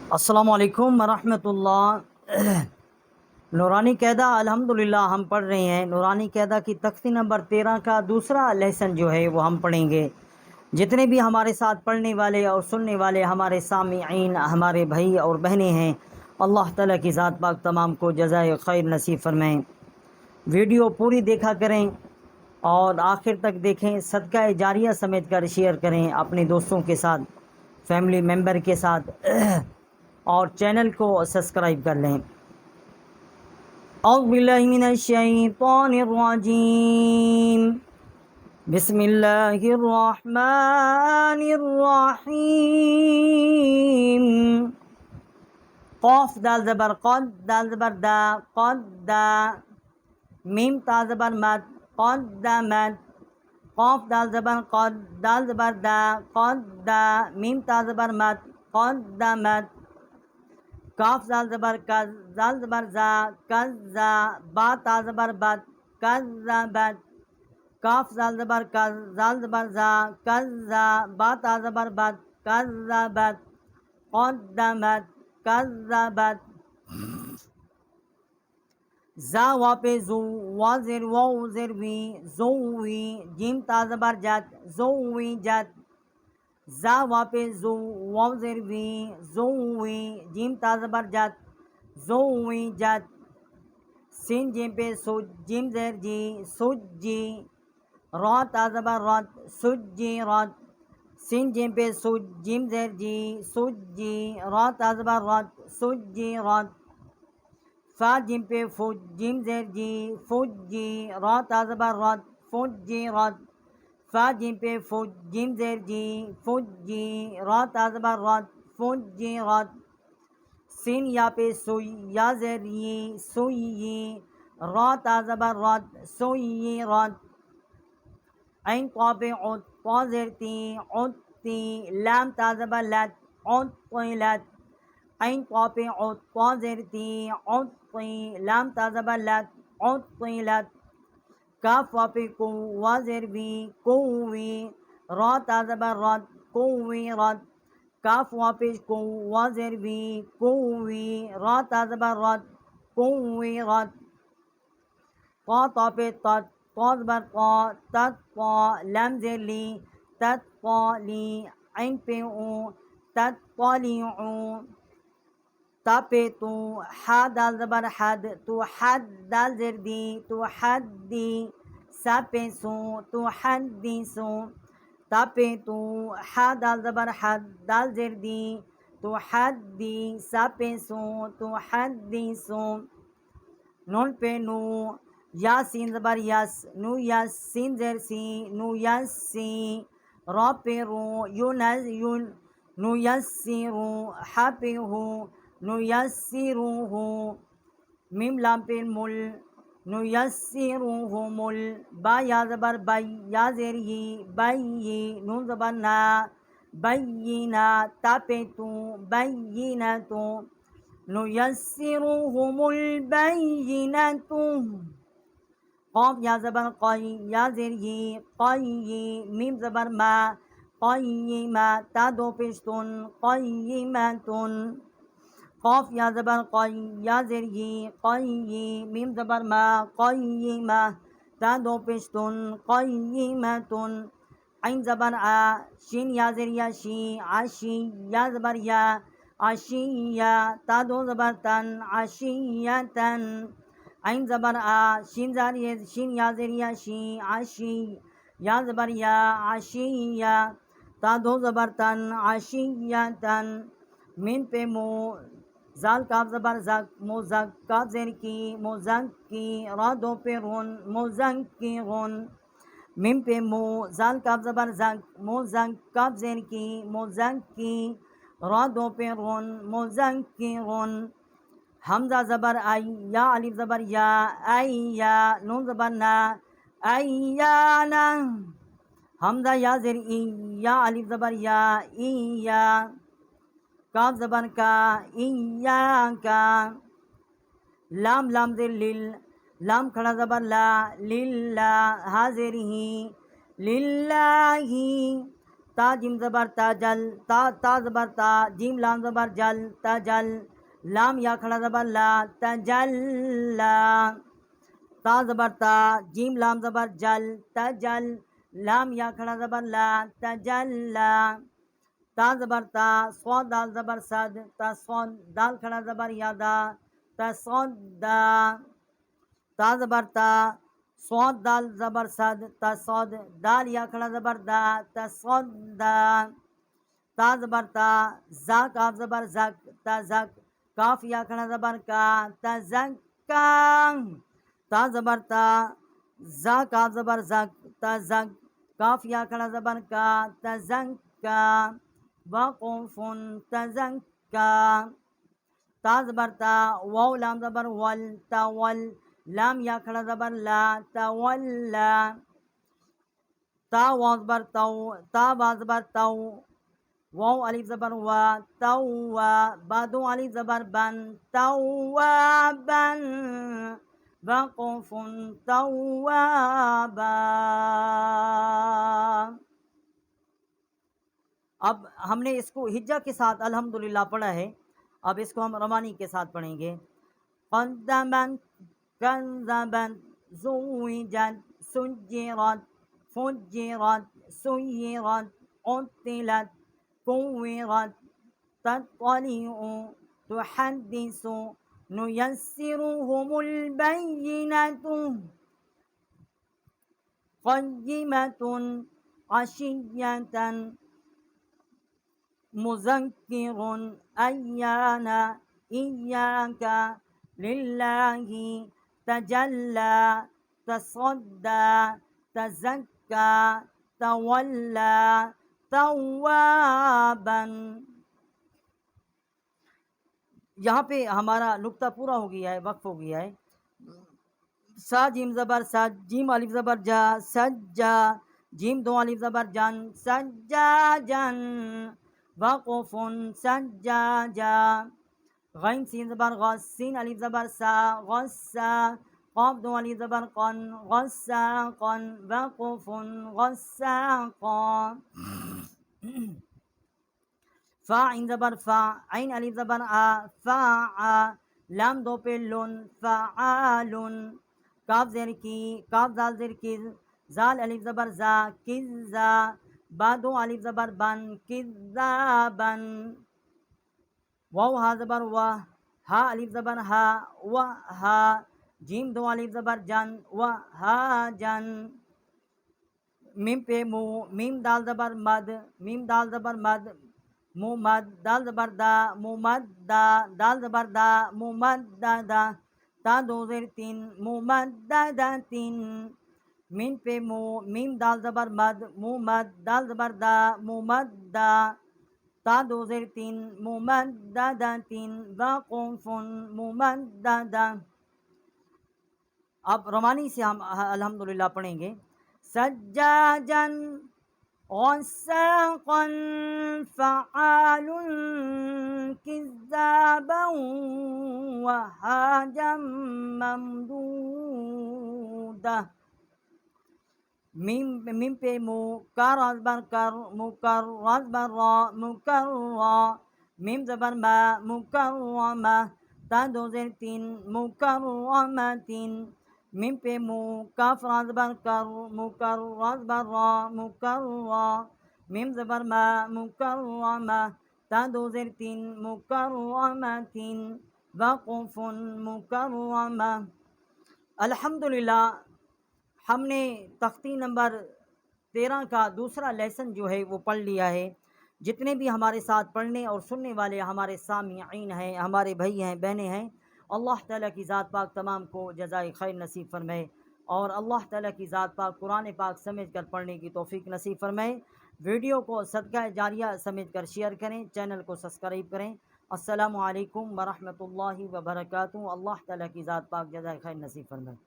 अस्सलाम वालेकुम वरहमतुल्लाह। नूरानी क़ैदा अल्हम्दुलिल्लाह हम पढ़ रहे हैं। नूरानी क़ैदा की तख्ती नंबर 13 का दूसरा लेसन जो है वो हम पढ़ेंगे। जितने भी हमारे साथ पढ़ने वाले और सुनने वाले हमारे सामीईन, हमारे भाई और बहनें हैं, अल्लाह ताला की ज़ात पाक तमाम को जज़ाए खैर नसीब फरमाएँ। वीडियो पूरी देखा करें और आखिर तक देखें। सदका जारिया समेत कर शेयर करें अपने दोस्तों के साथ, फैमिली मेम्बर के साथ और चैनल को सब्सक्राइब कर लें। औज़ु बिल्लाहि मिनश शैतानिर रजीम। बिस्मिल्लाहिर रहमानिर रहीम। क़ाफ दाल ज़बर क़द, दाल ज़बर दा, क़द्दा। मीम ता ज़बर मद, क़द्दमत। क़ाफ दाल ज़बर क़द, दाल ज़बर दा, क़द्दा। मीम ता ज़बर मद, क़द्दमत। काफ जाल ज़बर कज़, जाल ज़बर ज़ा, कज़्ज़ा। बा ता ज़बर बद, कज़्ज़बत। काफ जाल ज़बर कज़, जाल ज़बर ज़ा, कज़्ज़ा। बा ता ज़बर बद, कज़्ज़बत। क़द्दमत, कज़्ज़बत। ज़ा वा पे ज़ू, वा ज़ेर वाउ ज़ेर वी, ज़ोवी। जीम ता ज़बर जत, ज़ोवीजत। ज़ा वा पे ज़ू, वाव ज़ेर वी, ज़ोवी। जीम ता ज़बर जत, ज़ोवीजत। सिन जीम पे सुज, जीम ज़ेर जी, सुज्जी। रा ता ज़बर रत, सुज्जिरत। सिन जीम पे सुज, जीम ज़ेर जी, सुज्जी। रा ता ज़बर रत, सुज्जिरत। फ़ा जीम पे फुज, जीम ज़ेर जी, फुज्जी। रा ता ज़बर रत, फुज्जिरत। फ़ा जीम पे फुज, जीम ज़ेर जी, फुज्जी। रा ता ज़बर रत, फुज्जिरत। सिन या पे सुई, या ज़ेर यी, सुय्यी। रा ता ज़बर रत, सुय्यिरत। ऐन क़ा पे उत, क़ा ज़ेर ती, उत्ती। लाम ता ज़बर लत, उत्तिलत। ऐन क़ा पे उत, क़ा ज़ेर ती, उत्ती। लाम ता ज़बर लत, उत्तिलत। काफ वा पे कु, वा ज़ेर वी, कुव्वी। रा ता ज़बर रत, कुव्विरत। काफ वा पे कु, वा ज़ेर वी, कुव्वी। रा ता ज़बर रत, कुव्विरत। क़ा ता पे तत, क़ा ज़बर क़ा, तत्क़ा। लम ज़ेर ली, तत्क़ाली। ऐन पे ऊ, तत्क़ालिऊ। ता पे तू, हा दाल ज़बर हद, तू हद। दाल ज़ेर दी, तू हद्दी। सा पे सू, तू हद्दिसू। ता पे तू, हा दाल ज़बर हद, दाल ज़ेर दी, तू हद्दी। सा पे सू, तू हद्दिसू। नून पे नू, या सीन ज़बर यस, नू यस। सीन ज़ेर सी, नू यस्सी। रा पे रू, यूनस यून, नू यस्सिरू। हा पे हू, नू यस्सिरूहू। मीम लाम पे मुल, नू यस्सिरूहुमुल। बा या ज़बर बई, या ज़ेर यी, बय्यी। नून ज़बर ना, बय्यिना। ता पे तू, बय्यिनतु। नू यस्सिरूहुमुल बय्यिनतु। क़ाफ या ज़बर क़ई, या ज़ेर यी, क़य्यी। मीम ज़बर मा, क़य्यिमा। ता दो पेशतुन, क़य्यिमतुन। क़ाफ या ज़बर क़ई, या ज़ेर यी, क़य्यी। मीम ज़बर मा, क़य्यिमा। ता दो पेशतुन, क़य्यिमतुन। ऐन ज़बर आ, शीन या ज़ेर या शी, आशी। या ज़बर या, आशिया। ता दो ज़बर तन, आशियतन। ऐन ज़बर आ, शीन ज़ार ये, शीन या ज़ेर या शी, आशी। या ज़बर या, आशिया। ता दो ज़बर तन, आशियतन। मीन पे मो, जाल काफ ज़बर ज़क, मोज़क। काफ ज़ेर की, मोज़क्की। रा दो पे रुन, मोज़क्किरुन। मीम पे मो, जाल काफ ज़बर ज़क, मोज़क। काफ ज़ेर की, मोज़क्की। रा दो पे रुन, मोज़क्किरुन। हमज़ा ज़बर आई, या अलिफ ज़बर या, अय्या। नून ज़बर ना, अय्याना। हमज़ा या ज़ेर ई, या अलिफ ज़बर या, इया। काफ ज़बर का, इय्याका। लाम लाम ज़ेर लिल, लाम खड़ा ज़बर ला, लिल्ला। हा ज़ेर ही, लिल्लाही। ता जिम ज़बर ताजल, ता ज़बर ता, जीम लाम ज़बर जल, तजल, लाम या खड़ा ज़बर ला, तजल्ला, ता ज़बर ता, जीम लाम ज़बर जल, तजल, लाम या खड़ा ज़बर ला, तजल्ला, ता ज़बर ता, स्वाद दाल ज़बर सद, तस्वद, दाल खड़ा ज़बर यादा, तस्वदा, ता ज़बर ता, स्वाद दाल ज़बर सद, तस्वद, दाल या खड़ा ज़बर दा, तस्वदा, ता ज़बर ता, जा काफ ज़बर जक, तज़क, काफ या खड़ा ज़बर का, तज़क्का, ता ज़बर ता, जा काफ ज़बर जक, तज़क, काफ या खड़ा ज़बर का, तज़क्का, वक़ुफ़ुन तज़क्का, ता ज़बर ता, वाव लाम ज़बर वल, तवल, लाम या खड़ा ज़बर ला, तवल्ला, ता वाव ज़बर तौ, ता बा ज़बर तौ, वाव अलिफ ज़बर वा, तौवा, बादो अलिफ ज़बर बन, तौवाबन, वक़ुफ़ुन तौवाबा। अब हमने इसको हिज्जा के साथ अल्हम्दुलिल्लाह पढ़ा है। अब इसको हम रमानी के साथ पढ़ेंगे। क़द्दमत, कज़्ज़बत, ज़ुव्विजत, सुज्जिरत, फुज्जिरत, सुय्यिरत, क़ुत्तिलत, कुव्विरत, तत्तलिउ, तुहद्दिसु, नुयस्सिरुहुमुल बय्यिनतु, क़य्यिमतुन, अशिय्यतन, मुज़क्किरुन, अय्याना, इय्याका, लिल्लाहि, तजल्ला, तसद्दा, तज़क्का, तवल्ला, तव्वाबन। यहाँ पे हमारा नुक्ता पूरा हो गया है, वक्फ हो गया है। सा जीम ज़बर सज, जीम अलिफ ज़बर जा, सज्जा, जीम दो अलिफ ज़बर जन, सज्जाजन, वक़ुफ़ुन सज्जाजा, गैन सीन ज़बर गस, सीन अलिफ ज़बर सा, गस्सा, क़ाफ दो अलिफ ज़बर क़न, गस्साक़न, वक़ुफ़ुन गस्साक़ा, फ़ा इन ज़बर फ़ा, ऐन अलिफ ज़बर आ, फ़ाआ, लाम दो पे लुन, फ़आलुन, काफ ज़ेर की, काफ दाल ज़ेर किज़, ज़ाल अलिफ ज़बर ज़ा, किज़्ज़ा, बा दो अलिफ ज़बर बन, किज़्ज़ाबन, वाव हा ज़बर वाह, हा अलिफ ज़बर हा, वहा, जीम दो अलिफ ज़बर जन, वहाजन, मीम पे मु, मीम दाल ज़बर मद, मीम दाल ज़बर मद, मुमद, दाल ज़बर दा, मुमद्दा, दाल ज़बर दा, मुमद्ददा, ता दो ज़ेर तीन, मुमद्ददातिन, मीम पे मु, मीम दाल ज़बर मद, मुमद, दाल ज़बर दा, मुमद्दा, ता दो ज़ेर तीन, मुमद्ददातिन, वक़ुफ़ुन मुमद्ददा। अब रमानी से हम अल्हम्दुलिल्लाह पढ़ेंगे। सज्जाजन, गस्साक़न, फ़आलुन, किज़्ज़ाबन, वहाजम, ममदूदा, मीम पे मु, कर अज़बर कर, मुकर, अज़बर रा, मुकर्रा, मीम ज़बर मा, मुकर्रमा, ता दो ज़ेर तीन, मुकर्रमतिन, मीम पे मु, काफ रा ज़बर कर, मुकर, अज़बर रा, मुकर्रा, मीम ज़बर मा, मुकर्रमा, ता दो ज़ेर तीन, मुकर्रमतिन, वक़ुफ़ुन मुकर्रमा। अल्हम्दुलिल्लाह हमने तख्ती नंबर 13 का दूसरा लेसन जो है वो पढ़ लिया है। जितने भी हमारे साथ पढ़ने और सुनने वाले हमारे सामीईन हैं, हमारे भाई हैं, बहनें हैं, अल्लाह ताला की ज़ात पाक तमाम को जज़ाए खैर नसीब फरमाए और अल्लाह ताला की ज़ात पाक कुरान पाक समझ कर पढ़ने की तौफ़ीक नसीब फरमाए। वीडियो को सदका जारिया समझ कर शेयर करें, चैनल को सब्सक्राइब करें। अस्सलामु अलैकुम व रहमतुल्लाहि व बरकातुहू। अल्लाह ताला की ज़ात पाक जज़ाए खैर नसीब फरमाए।